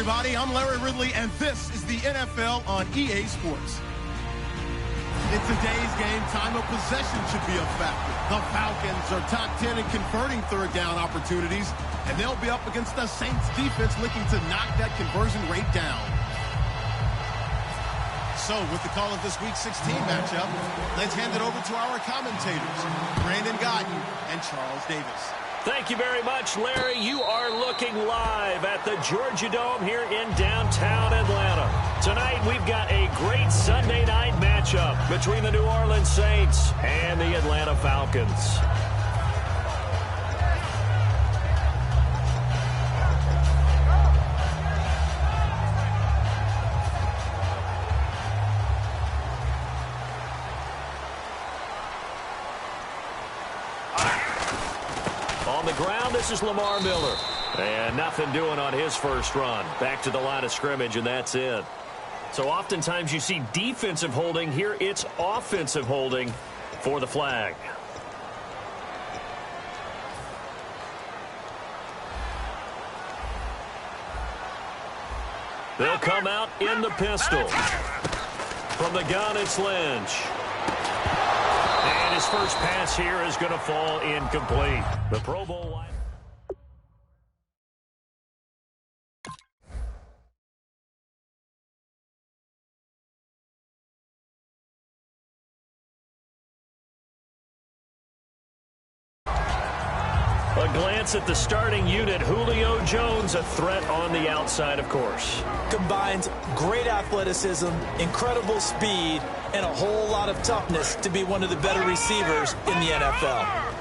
everybody. I'm Larry Ridley, and this is the NFL on EA Sports. In today's game, time of possession should be a factor. The Falcons are top 10 in converting third down opportunities, and they'll be up against the Saints defense looking to knock that conversion rate down. So, with the call of this Week 16 matchup, let's hand it over to our commentators, Brandon Gaudin and Charles Davis. Thank you very much, Larry. You are looking live at the Georgia Dome here in downtown Atlanta. Tonight, we've got a great Sunday night matchup between the New Orleans Saints and the Atlanta Falcons. On the ground, this is Lamar Miller. And nothing doing on his first run. Back to the line of scrimmage, and that's it. So oftentimes you see defensive holding. Here it's offensive holding for the flag. They'll come out in the pistol. From the gun, it's Lynch. And his first pass here is going to fall incomplete. The Pro Bowl line. A glance at the starting unit. Julio Jones, a threat on the outside, of course. Combines great athleticism, incredible speed, and a whole lot of toughness to be one of the better receivers in the NFL.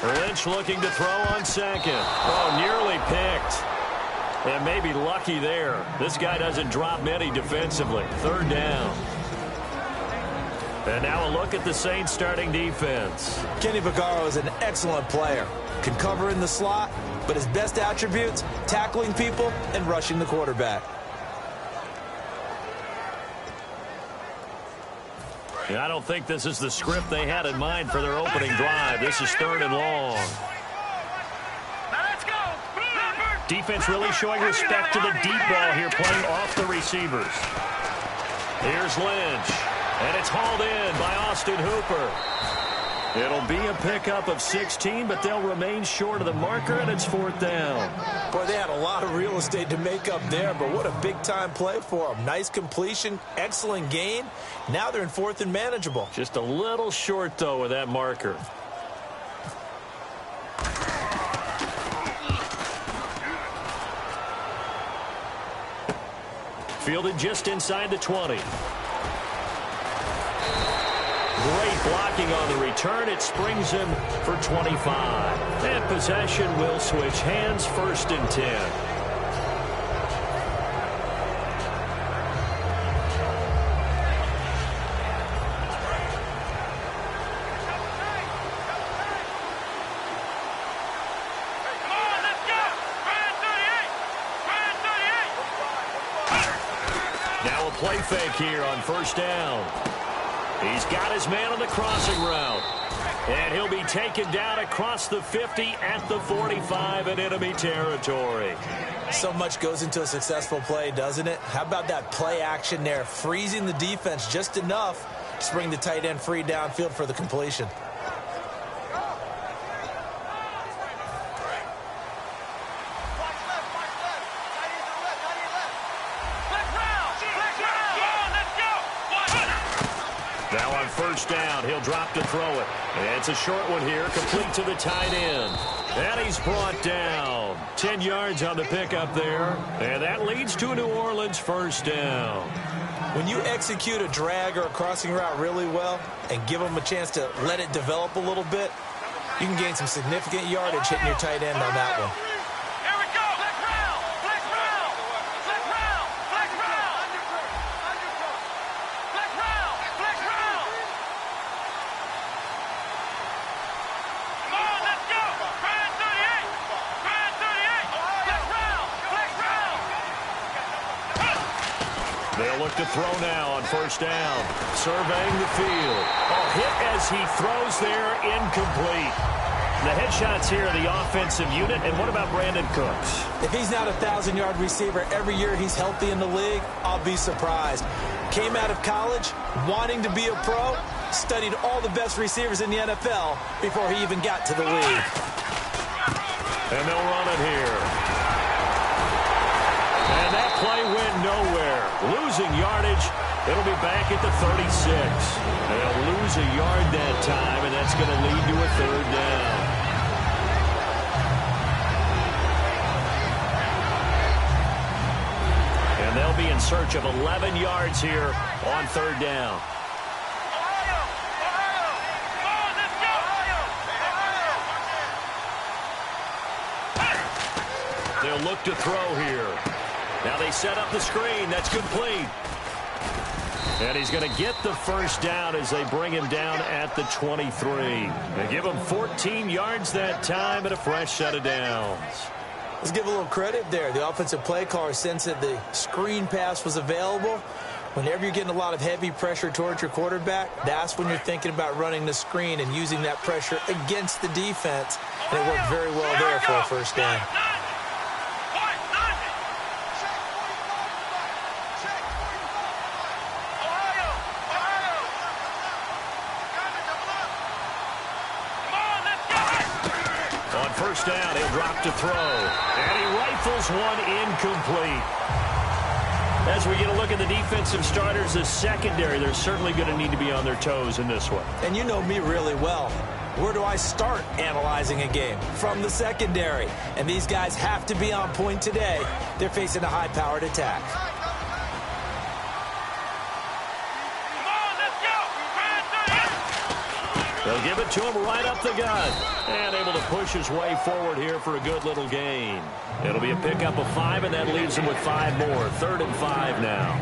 Lynch looking to throw on second. Oh, nearly picked. And maybe lucky there. This guy doesn't drop many defensively. Third down. And now a look at the Saints starting defense. Kenny Vaccaro is an excellent player. Can cover in the slot, but his best attributes, tackling people and rushing the quarterback. I don't think this is the script they had in mind for their opening drive. This is third and long. Defense really showing respect to the deep ball here, playing off the receivers. Here's Lynch. And it's hauled in by Austin Hooper. It'll be a pickup of 16, but they'll remain short of the marker, and it's fourth down. Boy, they had a lot of real estate to make up there, but what a big-time play for them. Nice completion, excellent gain. Now they're in fourth and manageable. Just a little short, though, with that marker. Fielded just inside the 20. Great blocking on the return. It springs him for 25. And possession will switch hands, first and 10. Now a play fake here on first down. He's got his man on the crossing route. And he'll be taken down across the 50 at the 45 in enemy territory. So much goes into a successful play, doesn't it? How about that play action there, freezing the defense just enough to bring the tight end free downfield for the completion. Now on first down, he'll drop to throw it. And it's a short one here, complete to the tight end. And he's brought down. 10 yards on the pickup there. And that leads to a New Orleans first down. When you execute a drag or a crossing route really well and give them a chance to let it develop a little bit, you can gain some significant yardage hitting your tight end on that one. They'll look to throw now on first down. Surveying the field. A hit as he throws there, incomplete. The headshots here are the offensive unit. And what about Brandon Cooks? If he's not a 1,000-yard receiver every year he's healthy in the league, I'll be surprised. Came out of college wanting to be a pro, studied all the best receivers in the NFL before he even got to the league. And they'll run it here. And that play went nowhere. Losing yardage. It'll be back at the 36. They'll lose a yard that time, and that's going to lead to a third down. And they'll be in search of 11 yards here on third down. They'll look to throw here. Now they set up the screen. That's complete. And he's going to get the first down as they bring him down at the 23. They give him 14 yards that time and a fresh set of downs. Let's give a little credit there. The offensive play caller sensed that the screen pass was available. Whenever you're getting a lot of heavy pressure towards your quarterback, that's when you're thinking about running the screen and using that pressure against the defense. And it worked very well there for a first down. First down, he'll drop to throw. And he rifles one incomplete. As we get a look at the defensive starters, the secondary, they're certainly going to need to be on their toes in this one. And you know me really well. Where do I start analyzing a game? From the secondary. And these guys have to be on point today. They're facing a high-powered attack. They'll give it to him right up the gut. And able to push his way forward here for a good little gain. It'll be a pickup of 5, and that leaves him with 5 more. 3rd and 5 now.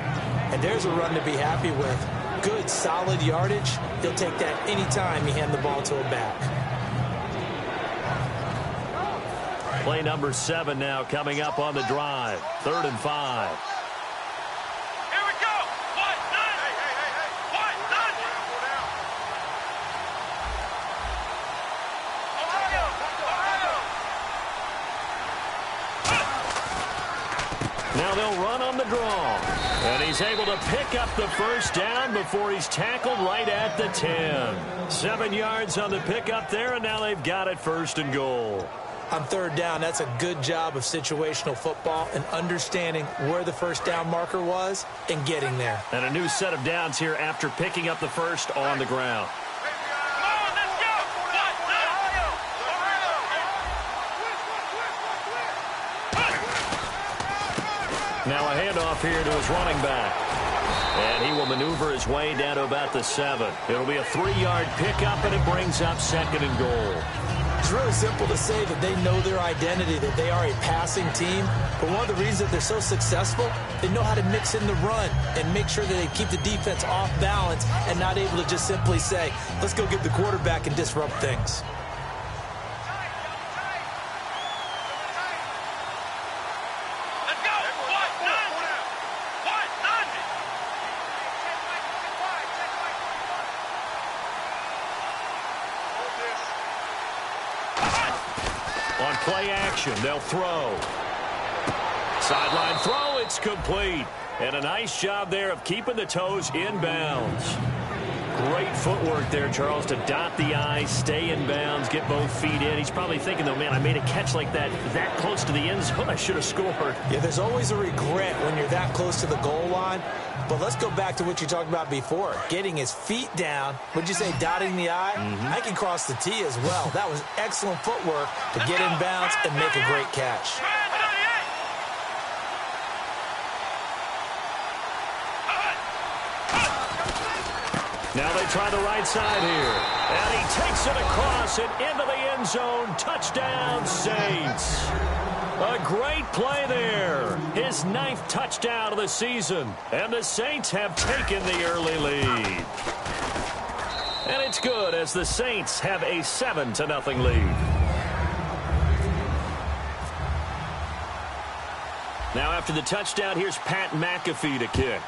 And there's a run to be happy with. Good, solid yardage. He'll take that anytime you hand the ball to a back. Play number 7 now coming up on the drive. 3rd and 5. Now they'll run on the draw. And he's able to pick up the first down before he's tackled right at the 10. 7 yards on the pickup there, and now they've got it 1st and goal. On 3rd down, that's a good job of situational football and understanding where the first down marker was and getting there. And a new set of downs here after picking up the first on the ground. Now a handoff here to his running back. And he will maneuver his way down to about the 7. It'll be a 3-yard pickup, and it brings up 2nd and goal. It's really simple to say that they know their identity, that they are a passing team. But one of the reasons that they're so successful, they know how to mix in the run and make sure that they keep the defense off balance and not able to just simply say, let's go get the quarterback and disrupt things. On play action, they'll throw. Sideline throw, it's complete. And a nice job there of keeping the toes in bounds. Great footwork there, Charles, to dot the I's, stay in bounds, get both feet in. He's probably thinking, though, man, I made a catch like that close to the end zone. I should have scored. Yeah, there's always a regret when you're that close to the goal line. But let's go back to what you talked about before. Getting his feet down. Would you say dotting the I? I can cross the T as well. That was excellent footwork to get in bounds and make a great catch. Now they try the right side here. And he takes it across and into the end zone. Touchdown, Saints. A great play there. His 9th touchdown of the season. And the Saints have taken the early lead. And it's good as the Saints have a 7-0 lead. Now after the touchdown, here's Pat McAfee to kick.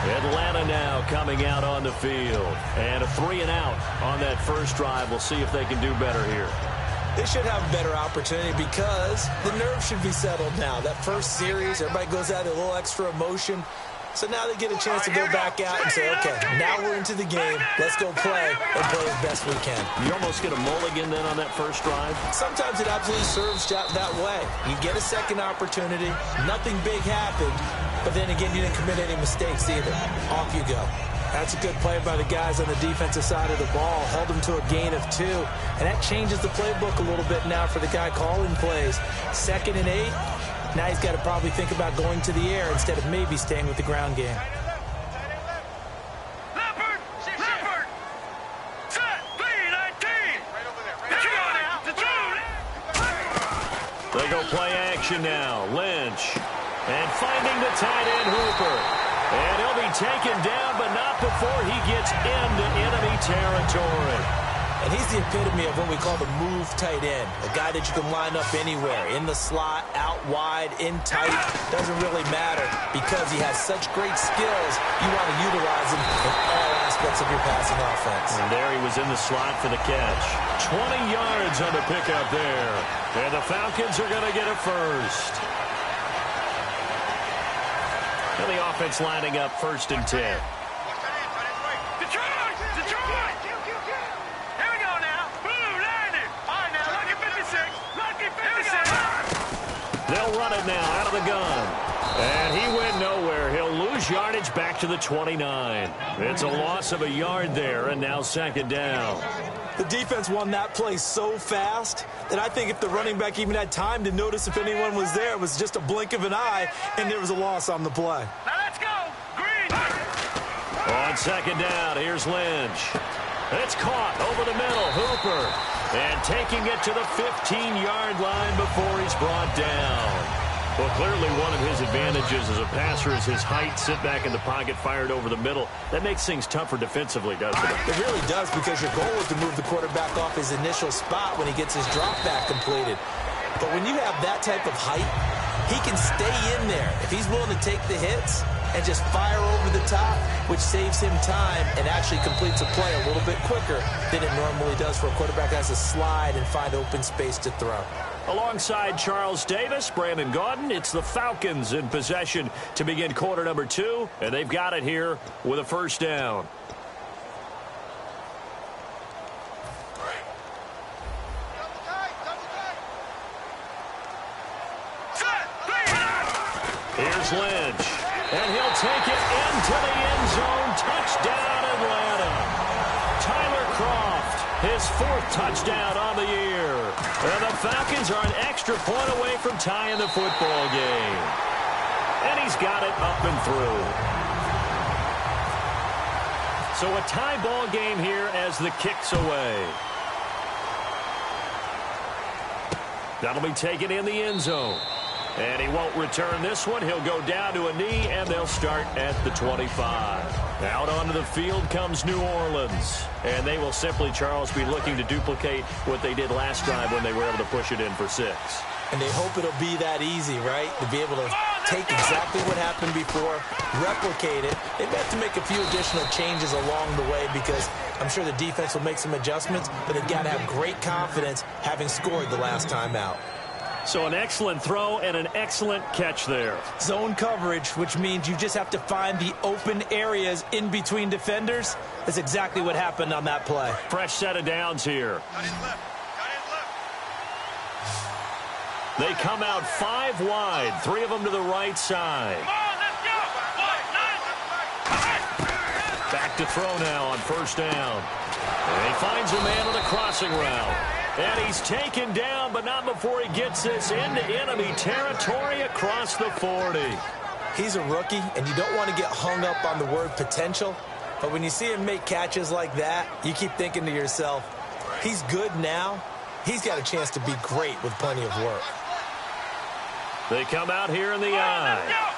Atlanta now coming out on the field. And a 3-and-out on that first drive. We'll see if they can do better here. They should have a better opportunity because the nerves should be settled now. That first series, everybody goes out with a little extra emotion. So now they get a chance to go back out and say, okay, now we're into the game. Let's go play and play as best we can. You almost get a mulligan then on that first drive? Sometimes it absolutely serves that way. You get a second opportunity. Nothing big happened. But then again, you didn't commit any mistakes either. Off you go. That's a good play by the guys on the defensive side of the ball. Held them to a gain of 2. And that changes the playbook a little bit now for the guy calling plays. 2nd and 8. Now he's got to probably think about going to the air instead of maybe staying with the ground game. Leopard! Set! B-19! They go play action now. Lynch. And finding the tight end, Hooper. And he'll be taken down, but not before he gets into enemy territory. And he's the epitome of what we call the move tight end. A guy that you can line up anywhere. In the slot, out wide, in tight. Doesn't really matter because he has such great skills. You want to utilize him in all aspects of your passing offense. And there he was in the slot for the catch. 20 yards on the pickup there. And the Falcons are going to get a first. And the offense lining up 1st and 10. They'll run it now out of the gun. And he went nowhere. He'll lose yardage back to the 29. It's a loss of a yard there, and now 2nd down. The defense won that play so fast that I think if the running back even had time to notice if anyone was there, it was just a blink of an eye, and there was a loss on the play. Now let's go. Green. On 2nd down, here's Lynch. It's caught over the middle. Hooper. And taking it to the 15-yard line before he's brought down. Well, clearly one of his advantages as a passer is his height. Sit back in the pocket, fired over the middle. That makes things tougher defensively, doesn't it? It really does, because your goal is to move the quarterback off his initial spot when he gets his drop back completed. But when you have that type of height, he can stay in there. If he's willing to take the hits and just fire over the top, which saves him time and actually completes a play a little bit quicker than it normally does for a quarterback that has to slide and find open space to throw. Alongside Charles Davis, Brandon Gaudin, it's the Falcons in possession to begin quarter number 2, and they've got it here with a 1st down. Here's Lynch, and he'll take it into the end zone. Touchdown, Atlanta. Tyler Kroft, his 4th touchdown on the year. And the Falcons are an extra point away from tying the football game. And he's got it up and through. So a tie ball game here as the kick's away. That'll be taken in the end zone. And he won't return this one. He'll go down to a knee, and they'll start at the 25. Out onto the field comes New Orleans. And they will simply, Charles, be looking to duplicate what they did last time when they were able to push it in for 6. And they hope it'll be that easy, right? To be able to take exactly what happened before, replicate it. They've got to make a few additional changes along the way because I'm sure the defense will make some adjustments, but they've got to have great confidence having scored the last time out. So an excellent throw and an excellent catch there. Zone coverage, which means you just have to find the open areas in between defenders. That's exactly what happened on that play. Fresh set of downs here. They come out 5 wide, 3 of them to the right side. Back to throw now on 1st down. And he finds a man on the crossing route. And he's taken down, but not before he gets this into enemy territory across the 40. He's a rookie, and you don't want to get hung up on the word potential. But when you see him make catches like that, you keep thinking to yourself, he's good now. He's got a chance to be great with plenty of work. They come out here in the eye.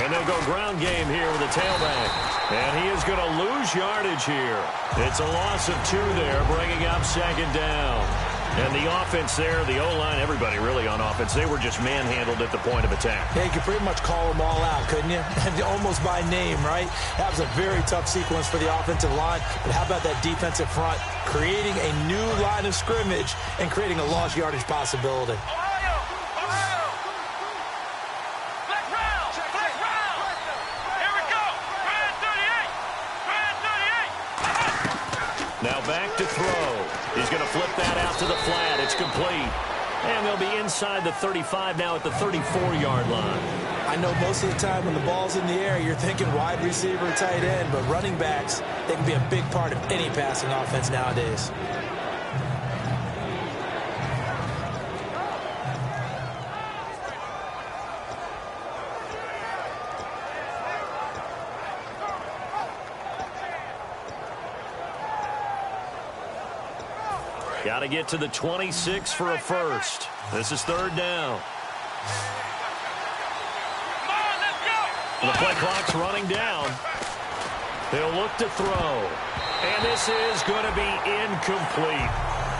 And they'll go ground game here with a tailback. And he is going to lose yardage here. It's a loss of 2 there, bringing up second down. And the offense there, the O-line, everybody really on offense, they were just manhandled at the point of attack. Yeah, you could pretty much call them all out, couldn't you? Almost by name, right? That was a very tough sequence for the offensive line. But how about that defensive front creating a new line of scrimmage and creating a lost yardage possibility? Now back to throw. He's going to flip that out to the flat. It's complete. And they'll be inside the 35 now at the 34-yard line. I know most of the time when the ball's in the air, you're thinking wide receiver, tight end, but running backs, they can be a big part of any passing offense nowadays. Got to get to the 26 for a first. This is third down. The play clock's running down. They'll look to throw. And this is going to be incomplete.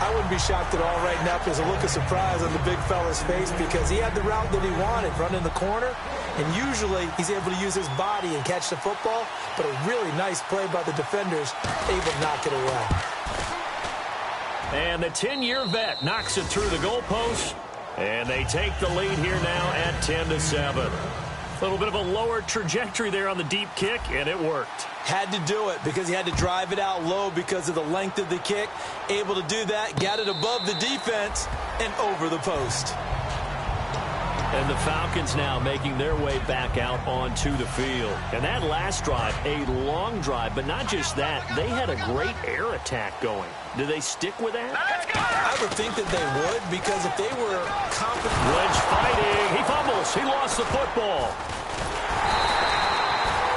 I wouldn't be shocked at all right now if there's a look of surprise on the big fella's face because he had the route that he wanted, running the corner. And usually he's able to use his body and catch the football. But a really nice play by the defenders, able to knock it away. And the 10-year vet knocks it through the goalpost. And they take the lead here now at 10-7. A little bit of a lower trajectory there on the deep kick, and it worked. Had to do it because he had to drive it out low because of the length of the kick. Able to do that, got it above the defense and over the post. And the Falcons now making their way back out onto the field. And that last drive, a long drive, but not just that. They had a great air attack going. Do they stick with that? I would think that they would because if they were confident. Lynch fighting. He fumbles. He lost the football.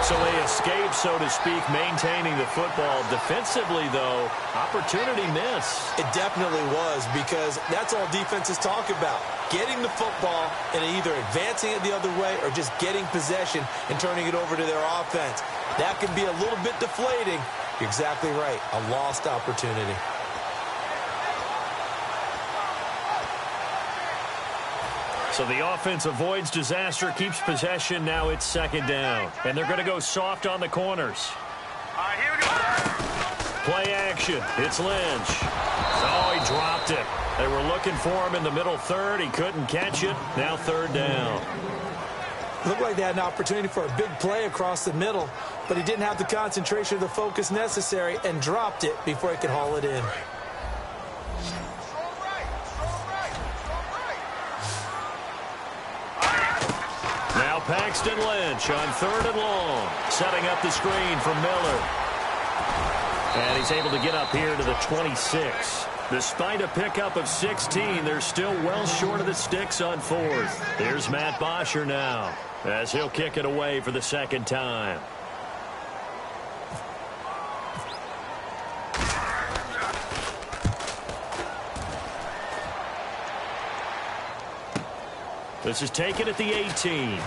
So they escape, so to speak, maintaining the football. Defensively, though, opportunity miss. It definitely was because that's all defenses talk about. Getting the football and either advancing it the other way or just getting possession and turning it over to their offense. That can be a little bit deflating. You're exactly right. A lost opportunity. So the offense avoids disaster, keeps possession. Now it's second down. And they're going to go soft on the corners. All right, here we go. Play action. It's Lynch. Oh, he dropped it. They were looking for him in the middle third. He couldn't catch it. Now third down. Looked like they had an opportunity for a big play across the middle, but he didn't have the concentration or the focus necessary and dropped it before he could haul it in. Now Paxton Lynch on third and long, setting up the screen for Miller. And he's able to get up here to the 26. Despite a pickup of 16, they're still well short of the sticks on fourth. Here's Matt Bosher now, as he'll kick it away for the second time. This is taken at the 18.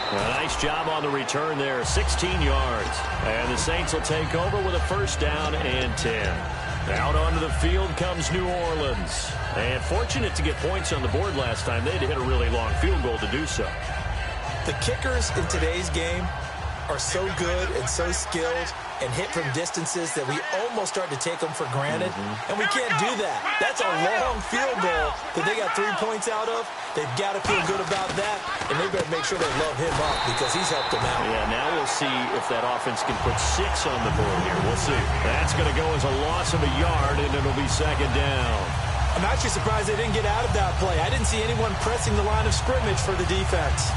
A nice job on the return there, 16 yards. And the Saints will take over with a first down and 10. Out onto the field comes New Orleans. And fortunate to get points on the board last time. They had to hit a really long field goal to do so. The kickers in today's game are so good and so skilled and hit from distances that we almost start to take them for granted. And we can't do that. That's a long field goal that they got 3 points out of. They've got to feel good about that, and they better make sure they love him up because he's helped them out. Yeah, now we'll see if that offense can put 6 on the board here. We'll see. That's going to go as a loss of a yard, and it'll be second down. I'm actually surprised they didn't get out of that play. I didn't see anyone pressing the line of scrimmage for the defense.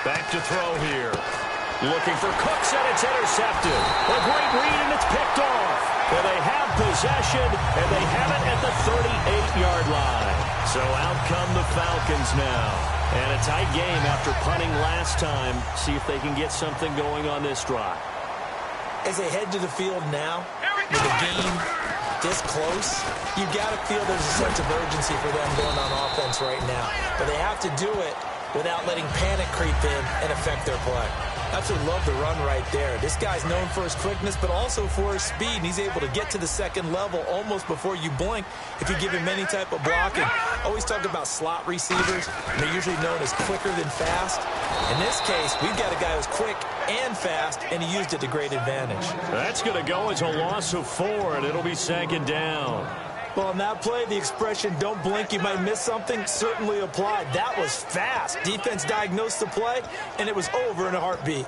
Back to throw here. Looking for Cooks, and it's intercepted. A great read, and it's picked off. And they have possession, and they have it at the 38-yard line. So out come the Falcons now. And a tight game after punting last time. See if they can get something going on this drive. As they head to the field now, with the game this close, you've got to feel there's a sense of urgency for them going on offense right now. But they have to do it without letting panic creep in and affect their play. Absolutely love the run right there. This guy's known for his quickness, but also for his speed, and he's able to get to the second level almost before you blink if you give him any type of blocking. Always talk about slot receivers, and they're usually known as quicker than fast. In this case, we've got a guy who's quick and fast, and he used it to great advantage. That's going to go as a loss of 4, and it'll be second down. Well, on that play, the expression, don't blink, you might miss something, certainly applied. That was fast. Defense diagnosed the play, and it was over in a heartbeat.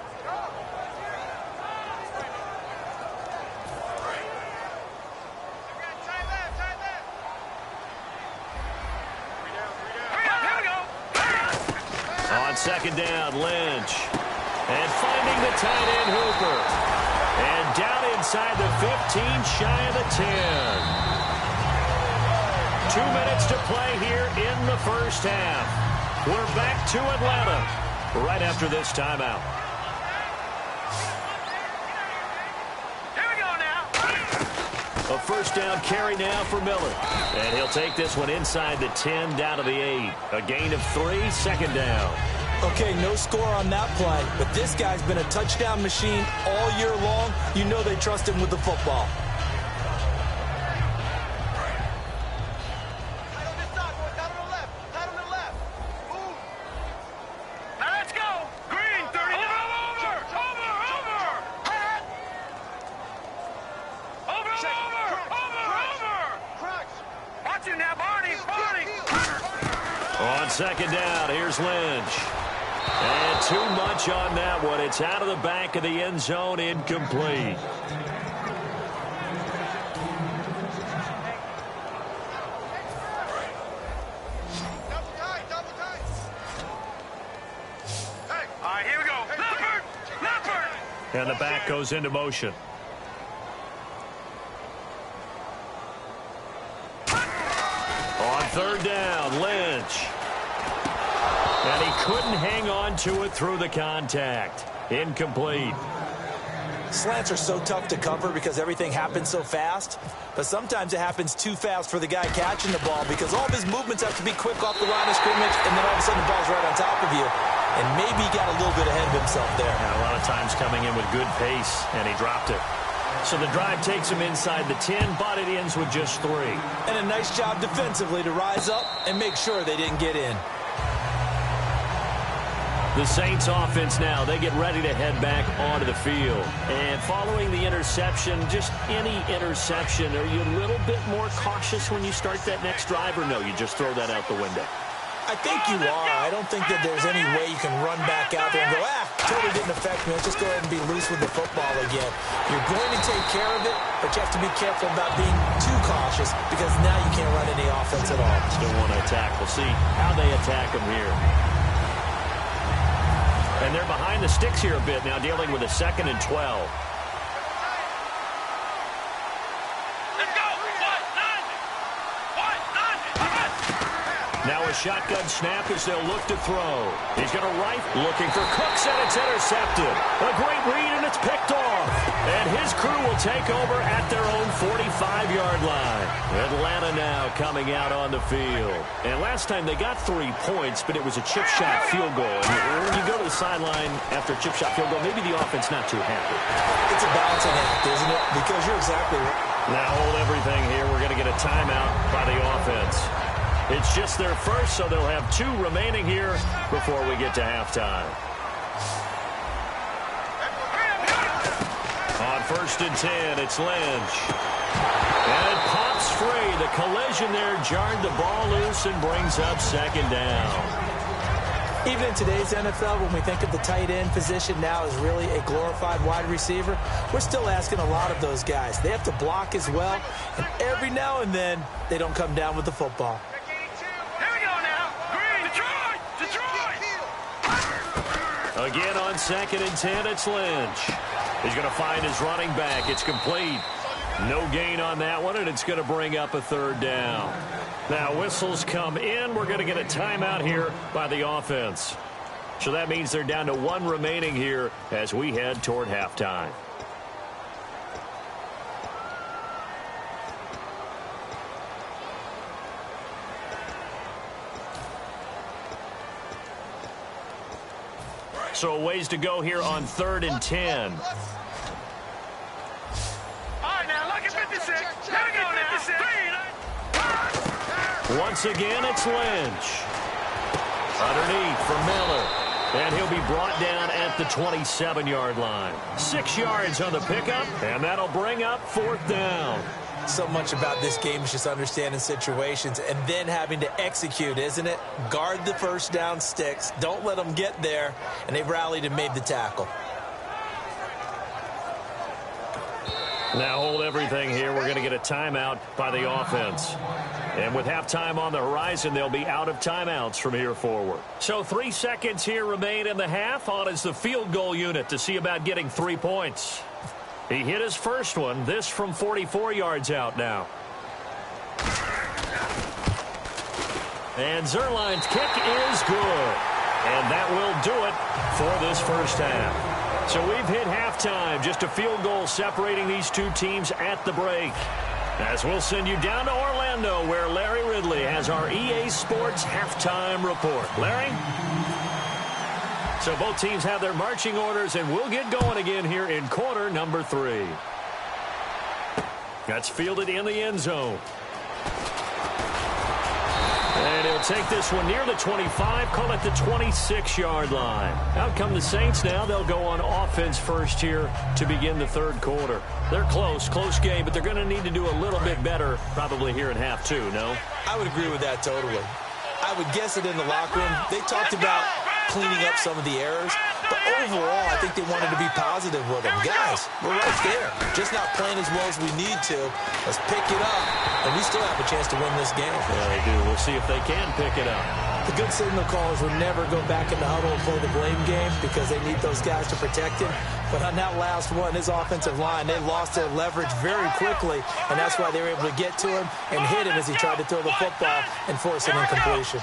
On second down, Lynch. And finding the tight end, Hooper. And down inside the 15, shy of the 10. 2 minutes to play here in the first half. We're back to Atlanta right after this timeout. Here we go now. A first down carry now for Miller. And he'll take this one inside the 10, down to the 8. A gain of 3, second down. Okay, no score on that play, but this guy's been a touchdown machine all year long. You know they trust him with the football. Second down, here's Lynch. And too much on that one. It's out of the back of the end zone, incomplete. All right, here we go. Leopard! And the back goes into motion. On third down, Lynch. And he couldn't hang on to it through the contact. Incomplete. Slants are so tough to cover because everything happens so fast. But sometimes it happens too fast for the guy catching the ball because all of his movements have to be quick off the line of scrimmage, and then all of a sudden the ball's right on top of you. And maybe he got a little bit ahead of himself there. And a lot of times coming in with good pace, and he dropped it. So the drive takes him inside the 10, but it ends with just 3. And a nice job defensively to rise up and make sure they didn't get in. The Saints offense now, they get ready to head back onto the field. And following the interception, just any interception, are you a little bit more cautious when you start that next drive, or no, you just throw that out the window? I think you are. I don't think that there's any way you can run back out there and go, totally didn't affect me. Let's just go ahead and be loose with the football again. You're going to take care of it, but you have to be careful about being too cautious because now you can't run any offense at all. Still want to attack. We'll see how they attack them here. And they're behind the sticks here a bit now, dealing with a 2nd and 12. Now a shotgun snap as they'll look to throw. He's going to right, looking for Cooks, and it's intercepted. A great read, and it's picked off. And his crew will take over at their own 45-yard line. Atlanta now coming out on the field. And last time they got 3 points, but it was a chip shot field goal. And when you go to the sideline after a chip shot field goal, maybe the offense not too happy. It's a balancing act, isn't it? Because you're exactly right. Now hold everything here. We're going to get a timeout by the offense. It's just their first, so they'll have 2 remaining here before we get to halftime. On 1st and 10, it's Lynch. And it pops free. The collision there jarred the ball loose and brings up 2nd down. Even in today's NFL, when we think of the tight end position now as really a glorified wide receiver, we're still asking a lot of those guys. They have to block as well, and every now and then, they don't come down with the football. Again on 2nd and 10, it's Lynch. He's going to find his running back. It's complete. No gain on that one, and it's going to bring up a 3rd down. Now, whistles come in. We're going to get a timeout here by the offense. So that means they're down to 1 remaining here as we head toward halftime. So a ways to go here on 3rd and 10. All right, now look at 56. Here we go now. 56. Once again, it's Lynch. Underneath for Miller. And he'll be brought down at the 27-yard line. 6 yards on the pickup, and that'll bring up 4th down. So much about this game is just understanding situations and then having to execute, isn't it? Guard the first down sticks. Don't let them get there. And they rallied and made the tackle. Now hold everything here. We're going to get a timeout by the offense. And with halftime on the horizon, they'll be out of timeouts from here forward. So 3 seconds here remain in the half. On is the field goal unit to see about getting 3 points. He hit his first one. This from 44 yards out now. And Zuerlein's kick is good. And that will do it for this first half. So we've hit halftime. Just a field goal separating these two teams at the break. As we'll send you down to Orlando, where Larry Ridley has our EA Sports halftime report. Larry? So both teams have their marching orders, and we'll get going again here in quarter number 3. That's fielded in the end zone. And he'll take this one near the 25, call it the 26-yard line. Out come the Saints now. They'll go on offense first here to begin the 3rd quarter. They're close game, but they're going to need to do a little bit better probably here in half 2, no? I would agree with that totally. I would guess it in the locker room. They talked about cleaning up some of the errors, but overall, I think they wanted to be positive with them. Guys, we're right there. Just not playing as well as we need to. Let's pick it up, and we still have a chance to win this game. Yeah, they do. We'll see if they can pick it up. The good signal callers would never go back in the huddle and play the blame game because they need those guys to protect him. But on that last one, his offensive line, they lost their leverage very quickly, and that's why they were able to get to him and hit him as he tried to throw the football and force an incompletion.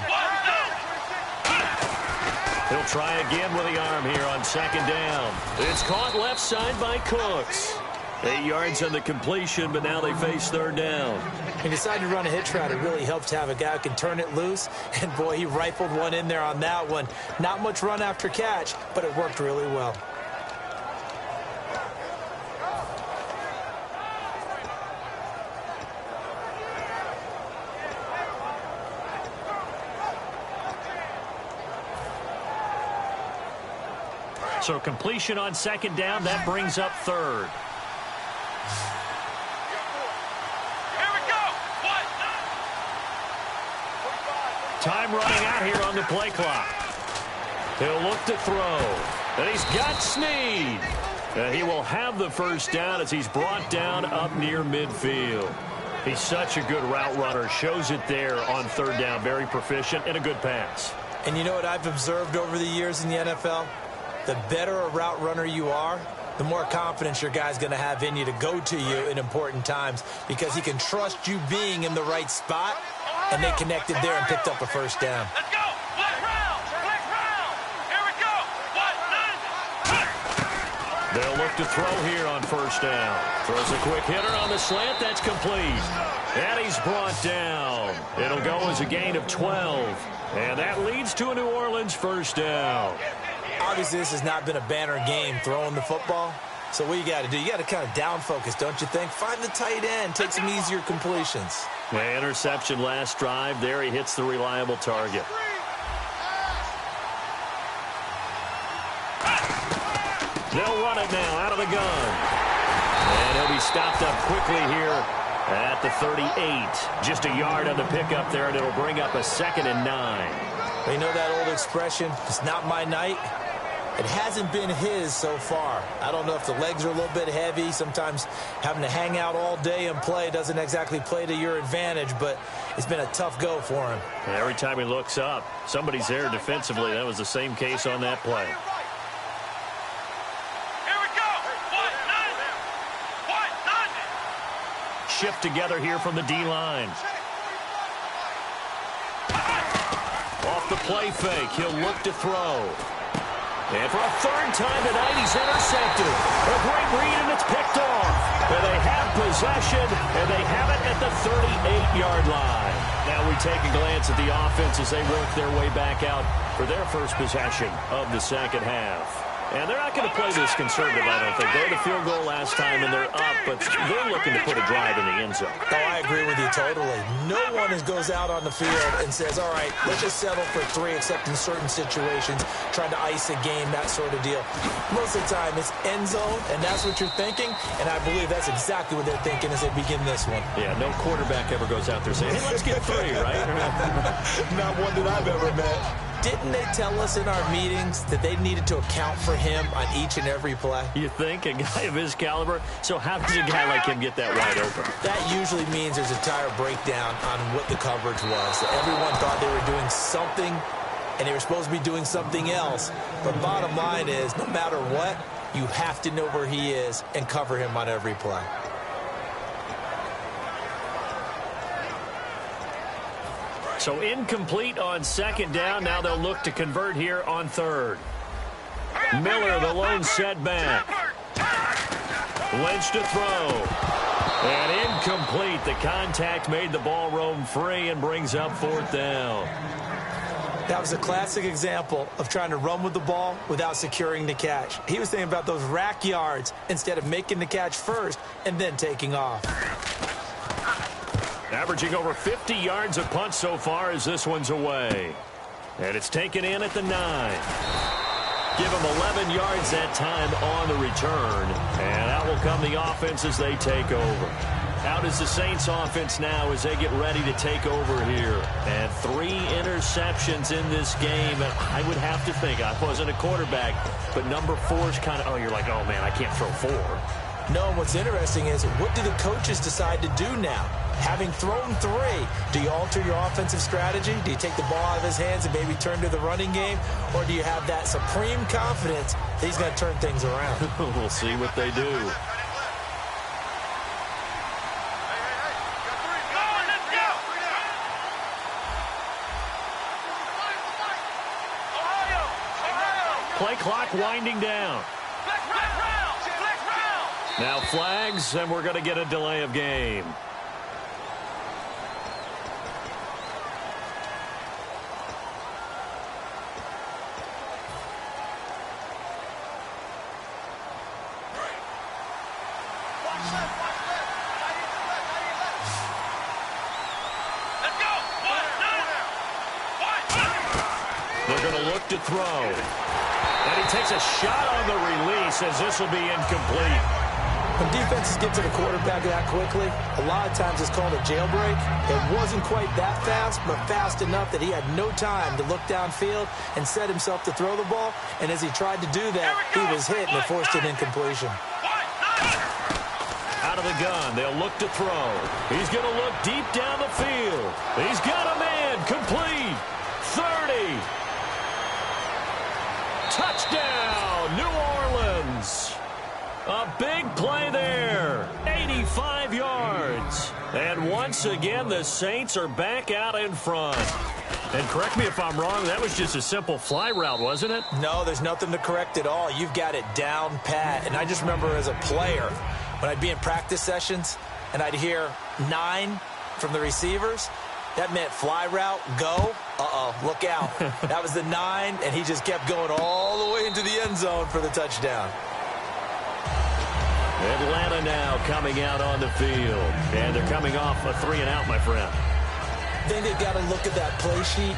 He'll try again with the arm here on 2nd down. It's caught left side by Cooks. 8 yards on the completion, but now they face 3rd down. He decided to run a hitch route. It really helps to have a guy who can turn it loose. And, boy, he rifled one in there on that one. Not much run after catch, but it worked really well. So completion on 2nd down, that brings up 3rd. Here we go. What? Time running out here on the play clock. He'll look to throw. And he's got Snead. And he will have the first down as he's brought down up near midfield. He's such a good route runner. Shows it there on 3rd down. Very proficient and a good pass. And you know what I've observed over the years in the NFL? The better a route runner you are, the more confidence your guy's going to have in you to go to you in important times because he can trust you being in the right spot, and they connected there and picked up a first down. Let's go. Black round. Black round. Here we go. What? They'll look to throw here on 1st down. Throws a quick hitter on the slant. That's complete. And he's brought down. It'll go as a gain of 12. And that leads to a New Orleans first down. Obviously, this has not been a banner game throwing the football. So what you got to do, you got to kind of down focus, don't you think? Find the tight end, take some easier completions. The interception last drive. There he hits the reliable target. They'll run it now out of the gun. And he'll be stopped up quickly here at the 38. Just a yard on the pickup there, and it'll bring up a 2nd and 9. You know that old expression, it's not my night? It hasn't been his so far. I don't know if the legs are a little bit heavy. Sometimes having to hang out all day and play doesn't exactly play to your advantage, but it's been a tough go for him. And every time he looks up, somebody's there defensively. That was the same case on that play. shift together here from the D-line. Off the play fake, he'll look to throw. And for a third time tonight, he's intercepted. A great read, and it's picked off. And they have possession, and they have it at the 38-yard line. Now we take a glance at the offense as they work their way back out for their first possession of the second half. And they're not going to play this conservative, I don't think. They had a field goal last time, and they're up, but they're looking to put a drive in the end zone. Oh, I agree with you totally. No one goes out on the field and says, all right, let's just settle for 3, except in certain situations, trying to ice a game, that sort of deal. Most of the time, it's end zone, and that's what you're thinking, and I believe that's exactly what they're thinking as they begin this one. Yeah, no quarterback ever goes out there saying, hey, let's get 3, right? Not one that I've ever met. Didn't they tell us in our meetings that they needed to account for him on each and every play? You think? A guy of his caliber? So how does a guy like him get that wide open? That usually means there's a tire breakdown on what the coverage was. Everyone thought they were doing something, and they were supposed to be doing something else. But bottom line is, no matter what, you have to know where he is and cover him on every play. So incomplete on second down. Now they'll look to convert here on third. Miller, the lone setback. Lynch to throw. And incomplete. The contact made the ball roam free and brings up fourth down. That was a classic example of trying to run with the ball without securing the catch. He was thinking about those rack yards instead of making the catch first and then taking off. Averaging over 50 yards a punt so far as this one's away. And it's taken in at the 9. Give them 11 yards that time on the return. And out will come the offense as they take over. Out is the Saints offense now as they get ready to take over here. And 3 interceptions in this game. And I would have to think, I wasn't a quarterback, but number 4 is kind of, oh, you're like, oh, man, I can't throw 4. No, and what's interesting is, what do the coaches decide to do now? Having thrown 3, do you alter your offensive strategy? Do you take the ball out of his hands and maybe turn to the running game? Or do you have that supreme confidence that he's going to turn things around? We'll see what they do. Play clock winding down. Now flags, and we're going to get a delay of game. They're going to look to throw. And he takes a shot on the release as this will be incomplete. When defenses get to the quarterback that quickly, a lot of times it's called a jailbreak. It wasn't quite that fast, but fast enough that he had no time to look downfield and set himself to throw the ball. And as he tried to do that, he was hit and it forced an incompletion. Out of the gun, they'll look to throw. He's going to look deep down the field. He's got a man, complete. 30. Touchdown, New Orleans. A big play there. 85 yards. And once again, the Saints are back out in front. And correct me if I'm wrong, that was just a simple fly route, wasn't it? No, there's nothing to correct at all. You've got it down pat. And I just remember as a player, when I'd be in practice sessions and I'd hear 9 from the receivers, that meant fly route, go. Uh-oh, look out. That was the 9, and he just kept going all the way into the end zone for the touchdown. Atlanta now coming out on the field. And they're coming off a 3-and-out, my friend. I think they've got to look at that play sheet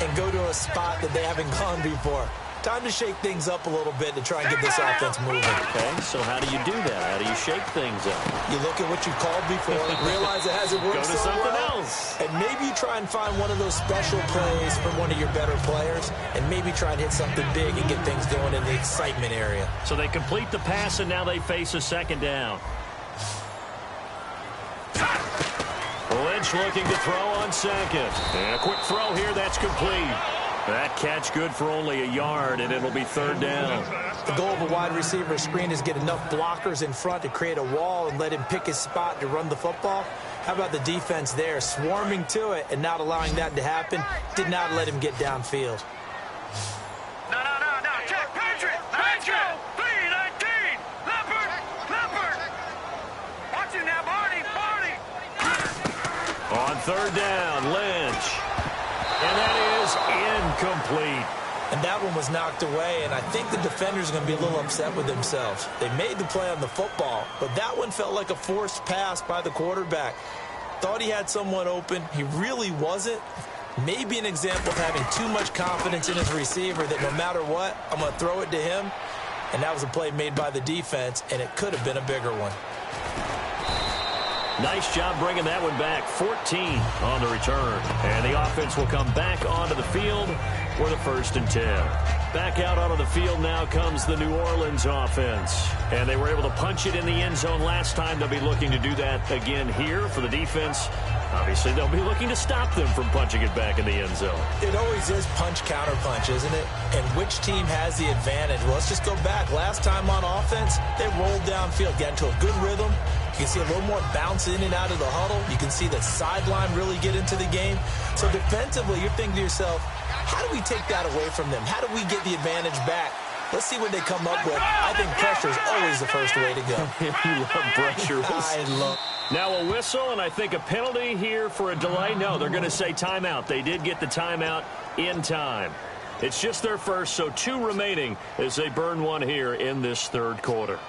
and go to a spot that they haven't gone before. Time to shake things up a little bit to try and get this offense moving. Okay, so how do you do that? How do you shake things up? You look at what you called before, realize it hasn't worked so well. Go to something else. And maybe you try and find one of those special plays from one of your better players, and maybe try and hit something big and get things going in the excitement area. So they complete the pass, and now they face a second down. Lynch looking to throw on second. And a quick throw here, that's complete. That catch good for only a yard, and it'll be third down. The goal of a wide receiver screen is get enough blockers in front to create a wall and let him pick his spot to run the football. How about the defense there, swarming to it and not allowing that to happen? Did not let him get downfield. No. Check. Patriot. B-19. Leopard. Watch you now, Barney. On third down, Lynch. And that is incomplete. And that one was knocked away, and I think the defenders are going to be a little upset with themselves. They made the play on the football, but that one felt like a forced pass by the quarterback. Thought he had someone open. He really wasn't. Maybe an example of having too much confidence in his receiver that no matter what, I'm going to throw it to him. And that was a play made by the defense, and it could have been a bigger one. Nice job bringing that one back. 14 on the return. And the offense will come back onto the field for the 1st and 10. Back out onto the field now comes the New Orleans offense. And they were able to punch it in the end zone last time. They'll be looking to do that again here for the defense. Obviously, they'll be looking to stop them from punching it back in the end zone. It always is punch-counter-punch, isn't it? And which team has the advantage? Well, let's just go back. Last time on offense, they rolled downfield, got into a good rhythm. You can see a little more bounce in and out of the huddle. You can see the sideline really get into the game. So defensively, you're thinking to yourself, how do we take that away from them? How do we get the advantage back? Let's see what they come up with. I think pressure is always the first way to go. You love pressure. I love. Now a whistle, and I think a penalty here for a delay. No, they're going to say timeout. They did get the timeout in time. It's just their first, so 2 remaining as they burn one here in this third quarter.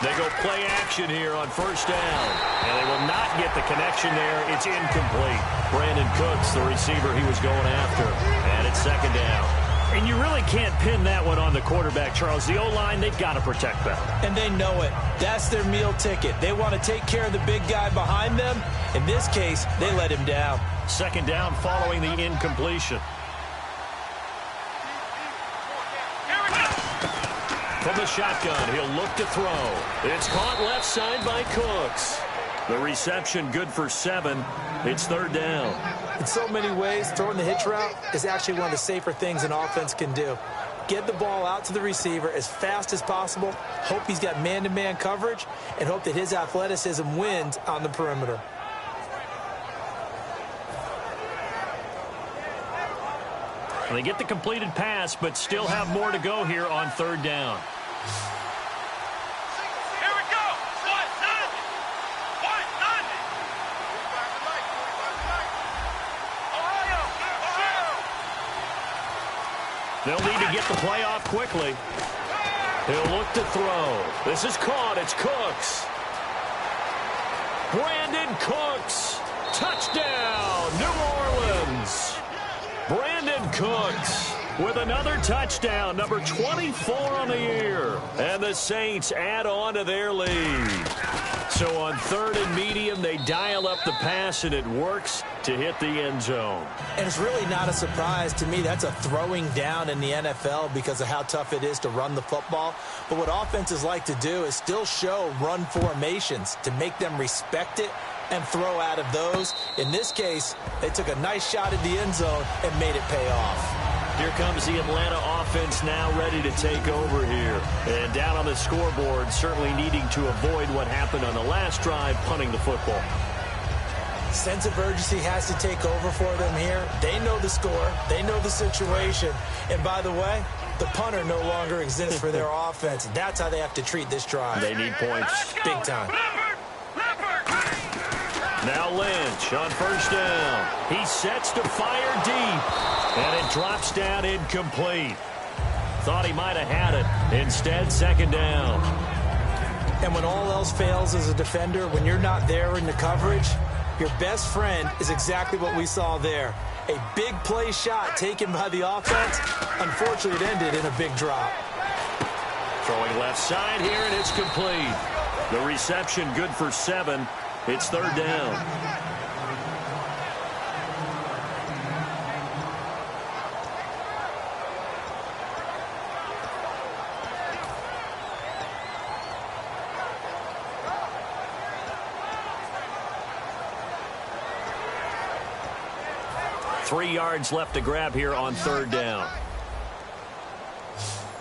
They go play action here on first down. And they will not get the connection there. It's incomplete. Brandon Cooks, the receiver he was going after. And it's second down. And you really can't pin that one on the quarterback, Charles. The O-line, they've got to protect that. And they know it. That's their meal ticket. They want to take care of the big guy behind them. In this case, they let him down. Second down following the incompletion. From the shotgun, he'll look to throw. It's caught left side by Cooks. The reception good for 7. It's third down. In so many ways, throwing the hitch route is actually one of the safer things an offense can do. Get the ball out to the receiver as fast as possible, hope he's got man-to-man coverage, and hope that his athleticism wins on the perimeter. They get the completed pass, but still have more to go here on third down. Here we go. 1-0. They'll need to get the play off quickly. He'll look to throw. This is caught. It's Cooks. Brandon Cooks. Touchdown, New Orleans. Brandon Cooks with another touchdown, number 24 on the year. And the Saints add on to their lead. So on third and medium, they dial up the pass, and it works to hit the end zone. And it's really not a surprise to me. That's a throwing down in the NFL because of how tough it is to run the football. But what offenses like to do is still show run formations to make them respect it and throw out of those. In this case, they took a nice shot at the end zone and made it pay off. Here comes the Atlanta offense now ready to take over here. And down on the scoreboard, certainly needing to avoid what happened on the last drive, punting the football. Sense of urgency has to take over for them here. They know the score. They know the situation. And by the way, the punter no longer exists for their offense. That's how they have to treat this drive. They need points. Big time. Now Lynch on first down. He sets to fire deep. And it drops down incomplete. Thought he might have had it. Instead, second down. And when all else fails as a defender, when you're not there in the coverage, your best friend is exactly what we saw there. A big play shot taken by the offense. Unfortunately, it ended in a big drop. Throwing left side here, and it's complete. The reception good for 7. It's third down. Three yards left to grab here on third down.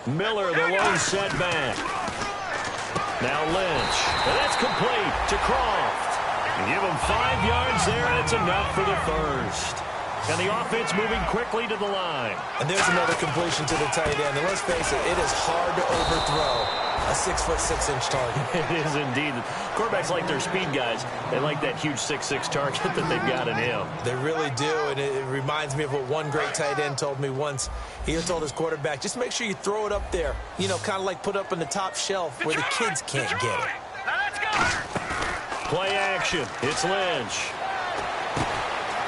Miller, the lone setback. Now Lynch. And that's complete to Croft. Give him 5 yards there, and it's enough for the first. And the offense moving quickly to the line. And there's another completion to the tight end. And let's face it, it is hard to overthrow a 6'6" target. It is indeed. Quarterbacks like their speed guys. They like that huge 6'6" target that they've got in him. They really do, and it reminds me of what one great tight end told me once. He told his quarterback, just make sure you throw it up there. You know, kind of like put up on the top shelf where the kids can't get it. Now let's go. Play action. It's Lynch.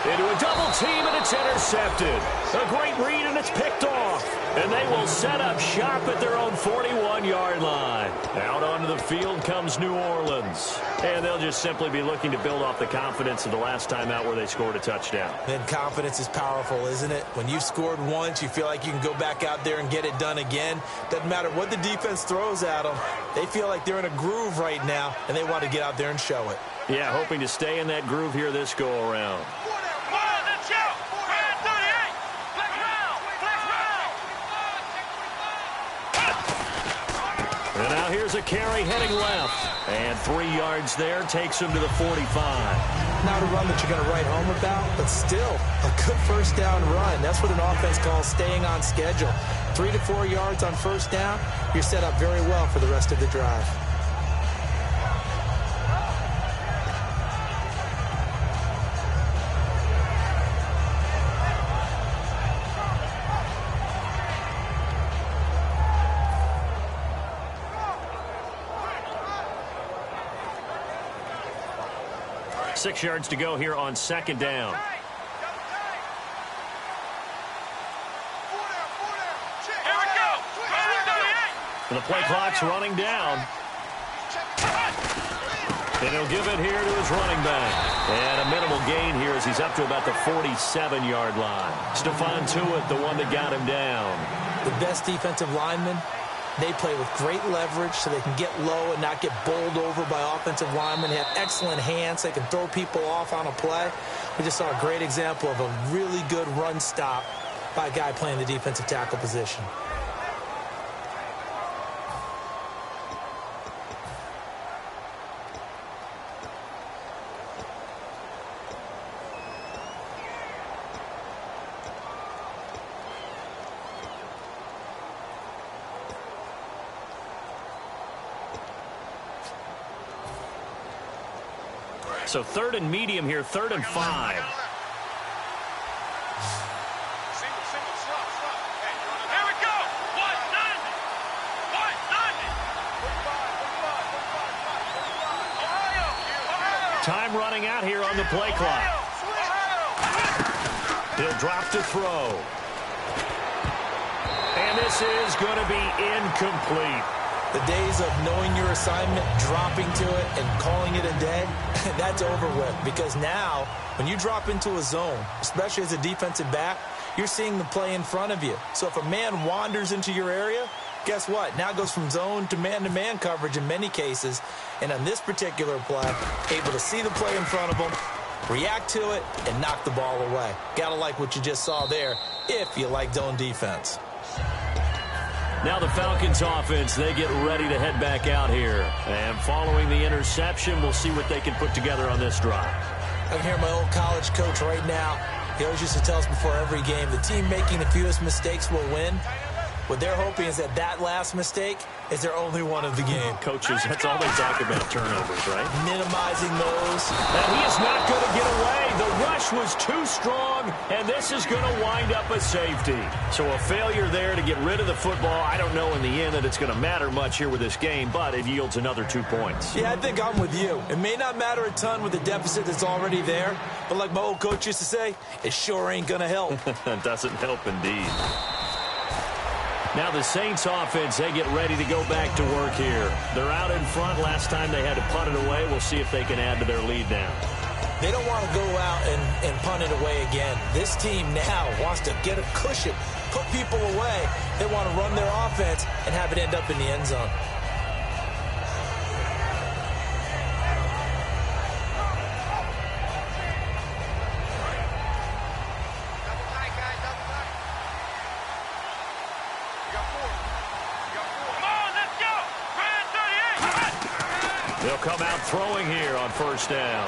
Into a double team, and it's intercepted. A great read, and it's picked off. And they will set up shop at their own 41-yard line. Out onto the field comes New Orleans. And they'll just simply be looking to build off the confidence of the last time out where they scored a touchdown. Then confidence is powerful, isn't it? When you've scored once, you feel like you can go back out there and get it done again. Doesn't matter what the defense throws at them. They feel like they're in a groove right now, and they want to get out there and show it. Yeah, hoping to stay in that groove here this go-around. And now here's a carry heading left. And 3 yards there takes him to the 45. Not a run that you're going to write home about, but still a good first down run. That's what an offense calls staying on schedule. 3 to 4 yards on first down, you're set up very well for the rest of the drive. Six yards to go here on second down. And the play clock's running down. And he'll give it here to his running back. And a minimal gain here as he's up to about the 47-yard line. Stephon Tuitt, the one that got him down. The best defensive linemen, they play with great leverage so they can get low and not get bowled over by offensive linemen. They have excellent hands. They can throw people off on a play. We just saw a great example of a really good run stop by a guy playing the defensive tackle position. So third and medium here, 3rd and 5. Here we go. 190. Time running out here on the play clock. He'll drop to throw. And this is going to be incomplete. The days of knowing your assignment, dropping to it, and calling it a day, that's over with. Because now, when you drop into a zone, especially as a defensive back, you're seeing the play in front of you. So if a man wanders into your area, guess what? Now it goes from zone to man-to-man coverage in many cases. And on this particular play, able to see the play in front of him, react to it, and knock the ball away. Gotta like what you just saw there, if you like zone defense. Now the Falcons offense, they get ready to head back out here. And following the interception, we'll see what they can put together on this drive. I can hear my old college coach right now. He always used to tell us before every game, the team making the fewest mistakes will win. What they're hoping is that that last mistake is their only one of the game. Coaches, that's all they talk about, turnovers, right? Minimizing those. And he is not going to get away. The rush was too strong, and this is going to wind up a safety. So a failure there to get rid of the football. I don't know in the end that it's going to matter much here with this game, but it yields another 2 points. Yeah, I think I'm with you. It may not matter a ton with the deficit that's already there, but like my old coach used to say, it sure ain't going to help. It doesn't help indeed. Now the Saints offense, they get ready to go back to work here. They're out in front. Last time they had to punt it away. We'll see if they can add to their lead now. They don't want to go out and punt it away again. This team now wants to get a cushion, put people away. They want to run their offense and have it end up in the end zone. They'll come out throwing here on first down.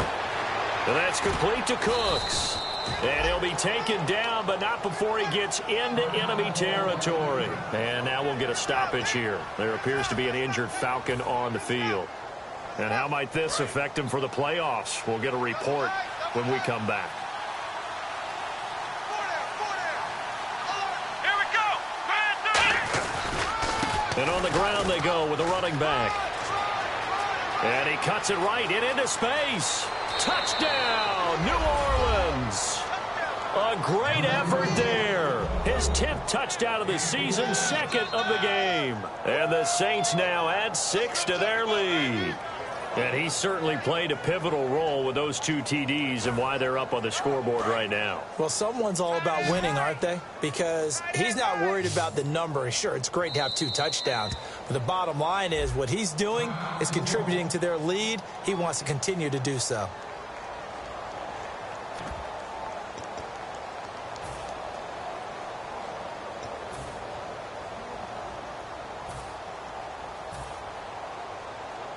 And that's complete to Cooks. And he'll be taken down, but not before he gets into enemy territory. And now we'll get a stoppage here. There appears to be an injured Falcon on the field. And how might this affect him for the playoffs? We'll get a report when we come back. Here we go. And on the ground they go with a running back. And he cuts it right into space. Touchdown, New Orleans. A great effort there. His 10th touchdown of the season, second of the game. And the Saints now add 6 to their lead. And he certainly played a pivotal role with those 2 TDs and why they're up on the scoreboard right now. Well, someone's all about winning, aren't they? Because he's not worried about the number. Sure, it's great to have 2 touchdowns. But the bottom line is what he's doing is contributing to their lead. He wants to continue to do so.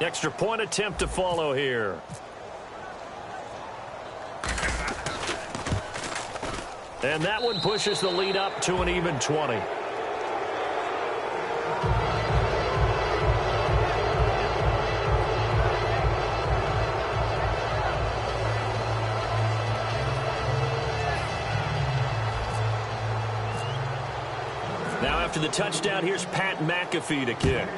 Extra point attempt to follow here. And that one pushes the lead up to an even 20. Now after the touchdown, here's Pat McAfee to kick.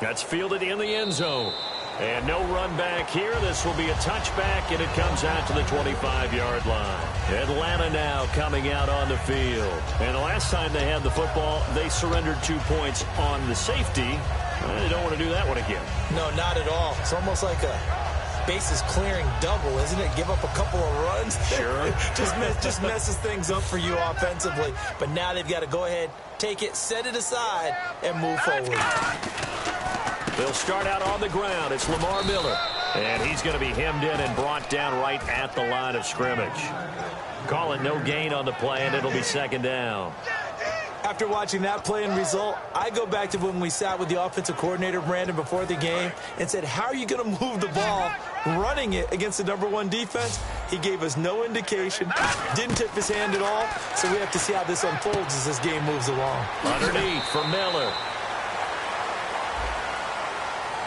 That's fielded in the end zone. And no run back here. This will be a touchback, and it comes out to the 25-yard line. Atlanta now coming out on the field. And the last time they had the football, they surrendered 2 points on the safety. They don't want to do that one again. No, not at all. It's almost like a bases clearing double, isn't it? Give up a couple of runs. Sure. just messes things up for you offensively. But now they've got to go ahead, take it, set it aside, and move forward. They'll start out on the ground. It's Lamar Miller. And he's going to be hemmed in and brought down right at the line of scrimmage. Call it no gain on the play, and it'll be second down. After watching that play and result, I go back to when we sat with the offensive coordinator, Brandon, before the game and said, how are you going to move the ball running it against the #1 defense? He gave us no indication, didn't tip his hand at all, so we have to see how this unfolds as this game moves along. Underneath for Miller.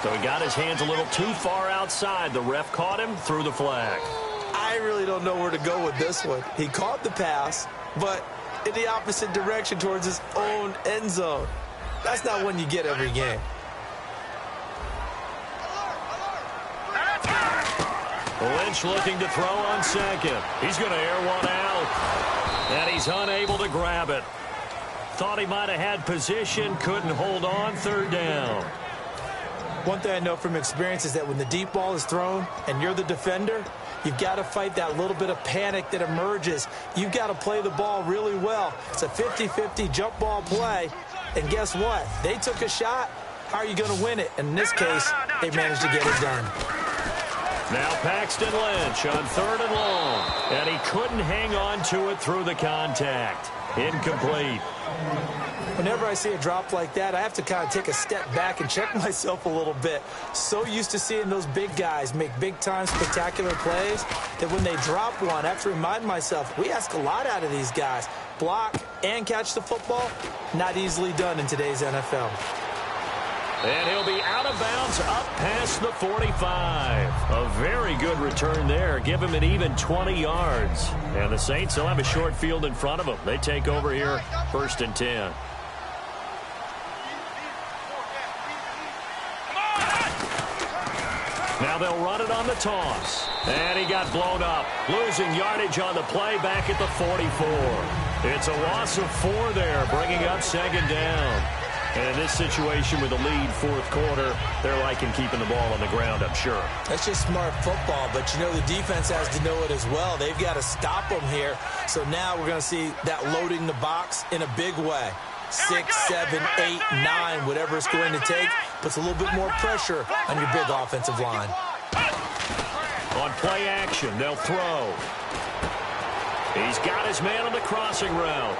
So he got his hands a little too far outside. The ref caught him, threw the flag. I really don't know where to go with this one. He caught the pass, but in the opposite direction towards his own end zone. That's not one you get every game. Lynch looking to throw on second. He's going to air one out. And he's unable to grab it. Thought he might have had position, couldn't hold on, third down. One thing I know from experience is that when the deep ball is thrown and you're the defender, you've got to fight that little bit of panic that emerges. You've got to play the ball really well. It's a 50-50 jump ball play. And guess what? They took a shot. How are you going to win it? And in this case, they managed to get it done. Now Paxton Lynch on third and long. And he couldn't hang on to it through the contact. Incomplete. Whenever I see a drop like that, I have to kind of take a step back and check myself a little bit. So used to seeing those big guys make big-time spectacular plays that when they drop one, I have to remind myself, we ask a lot out of these guys. Block and catch the football, not easily done in today's NFL. And he'll be out of bounds up past the 45. A very good return there. Give him an even 20 yards. And the Saints will have a short field in front of them. They take over here, 1st and 10. Now they'll run it on the toss. And he got blown up. Losing yardage on the play back at the 44. It's a loss of 4 there, bringing up second down. And in this situation with the lead fourth quarter, they're liking keeping the ball on the ground, I'm sure. That's just smart football, but you know the defense has to know it as well. They've got to stop them here. So now we're going to see that loading the box in a big way. 6, 7, 8, 9, whatever it's going to take, puts a little bit more pressure on your big offensive line. On play action, they'll throw. He's got his man on the crossing route.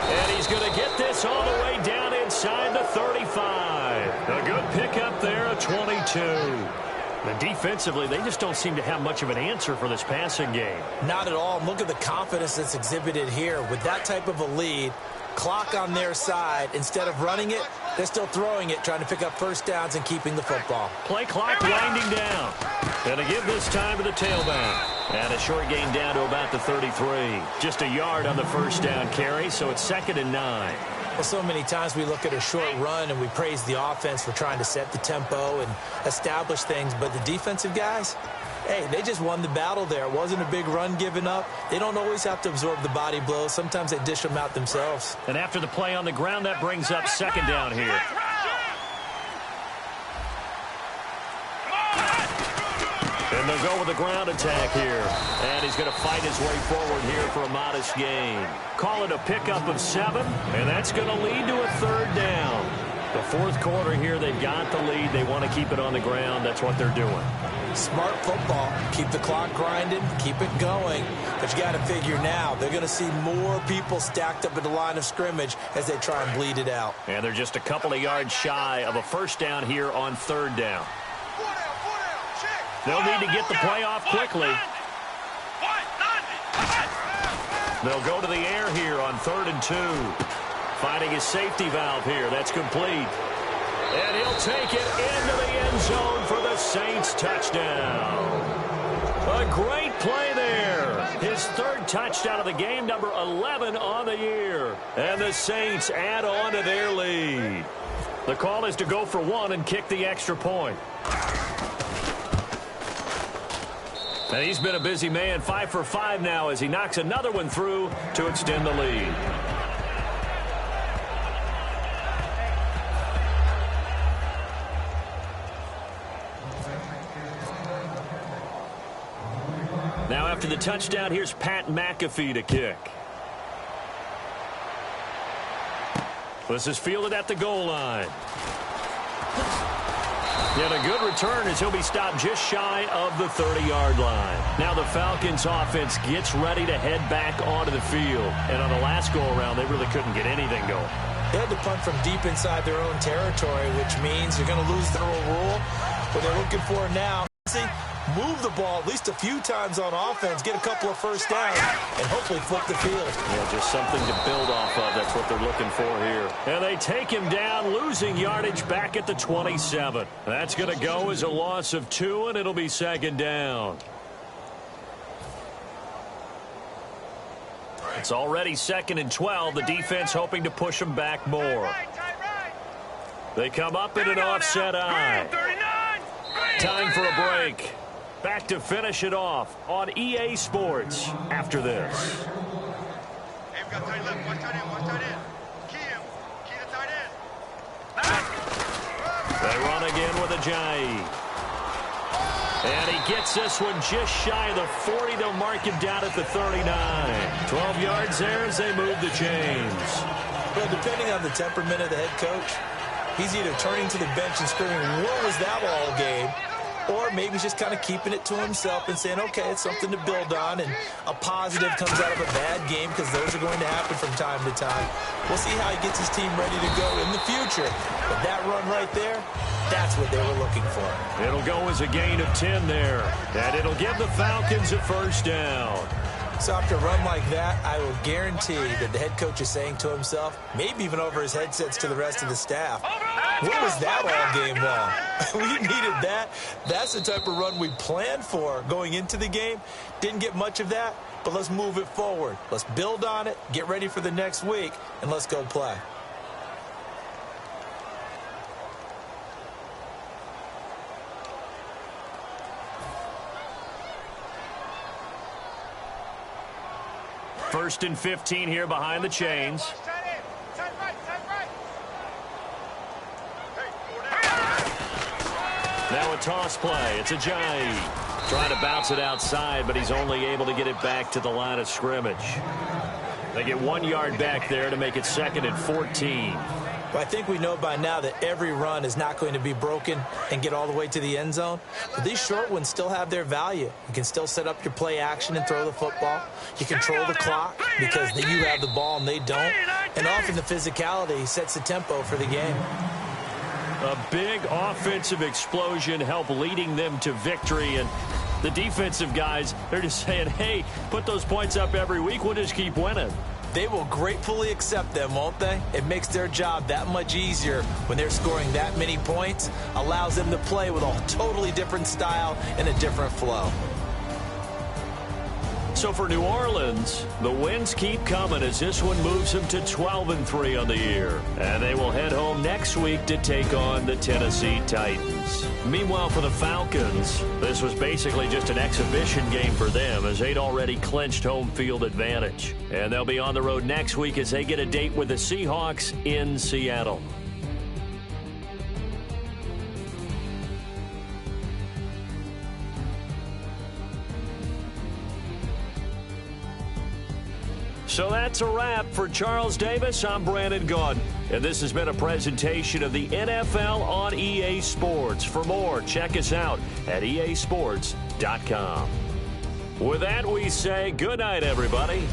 And he's going to get this all the way down inside the 35. A good pickup there, a 22. And defensively, they just don't seem to have much of an answer for this passing game. Not at all. Look at the confidence that's exhibited here. With that type of a lead, clock on their side, instead of running it, they're still throwing it, trying to pick up first downs and keeping the football. Play clock winding down. And to give this time to the tailback. And a short gain down to about the 33. Just a yard on the first down carry, so it's 2nd and 9. Well, so many times we look at a short run and we praise the offense for trying to set the tempo and establish things, but the defensive guys, hey, they just won the battle there. It wasn't a big run given up. They don't always have to absorb the body blows. Sometimes they dish them out themselves. And after the play on the ground, that brings up second down here. And they'll go with a ground attack here. And he's going to fight his way forward here for a modest gain. Call it a pickup of 7, and that's going to lead to a 3rd down. The fourth quarter here, they've got the lead. They want to keep it on the ground. That's what they're doing. Smart football. Keep the clock grinding. Keep it going. But you got to figure now, they're going to see more people stacked up at the line of scrimmage as they try and bleed it out. And they're just a couple of yards shy of a first down here on 3rd down. They'll need to get the play off quickly. They'll go to the air here on 3rd and 2. Finding his safety valve here. That's complete. And he'll take it into the end zone for the Saints touchdown. A great play there. His 3rd touchdown of the game, number 11 on the year. And the Saints add on to their lead. The call is to go for 1 and kick the extra point. And he's been a busy man, 5 for 5 now as he knocks another one through to extend the lead. Now after the touchdown, here's Pat McAfee to kick. This is fielded at the goal line. And a good return as he'll be stopped just shy of the 30-yard line. Now the Falcons offense gets ready to head back onto the field. And on the last go-around, they really couldn't get anything going. They had to punt from deep inside their own territory, which means they're going to lose their own rule. What they're looking for now, move the ball at least a few times on offense, get a couple of first downs, and hopefully flip the field. Yeah, just something to build off of. That's what they're looking for here. And they take him down, losing yardage back at the 27. That's going to go as a loss of 2, and it'll be 2nd down. It's already 2nd and 12. The defense hoping to push them back more. They come up in an offset eye. Time for a break. Back to finish it off on EA Sports after this. They run again with Ajayi. And he gets this one just shy of the 40. They'll mark him down at the 39. 12 yards there as they move the chains. Well, depending on the temperament of the head coach, he's either turning to the bench and screaming, what was that all game? Or maybe he's just kind of keeping it to himself and saying, okay, it's something to build on, and a positive comes out of a bad game because those are going to happen from time to time. We'll see how he gets his team ready to go in the future. But that run right there, that's what they were looking for. It'll go as a gain of 10 there, and it'll give the Falcons a first down. So after a run like that, I will guarantee that the head coach is saying to himself, maybe even over his headsets to the rest of the staff, what was that all game long? We needed that. That's the type of run we planned for going into the game. Didn't get much of that, but let's move it forward. Let's build on it, get ready for the next week, and let's go play. First and 15 here behind the chains. Now a toss play. It's Ajayi. Trying to bounce it outside, but he's only able to get it back to the line of scrimmage. They get 1 yard back there to make it 2nd and 14. Well, I think we know by now that every run is not going to be broken and get all the way to the end zone. But these short ones still have their value. You can still set up your play action and throw the football. You control the clock because you have the ball and they don't. And often the physicality sets the tempo for the game. A big offensive explosion helped leading them to victory. And the defensive guys, they're just saying, hey, put those points up every week. We'll just keep winning. They will gratefully accept them, won't they? It makes their job that much easier when they're scoring that many points. Allows them to play with a totally different style and a different flow. So for New Orleans, the wins keep coming as this one moves them to 12-3 on the year. And they will head home next week to take on the Tennessee Titans. Meanwhile, for the Falcons, this was basically just an exhibition game for them as they'd already clinched home field advantage. And they'll be on the road next week as they get a date with the Seahawks in Seattle. So that's a wrap. For Charles Davis, I'm Brandon Gaudin. And this has been a presentation of the NFL on EA Sports. For more, check us out at easports.com. With that, we say good night, everybody.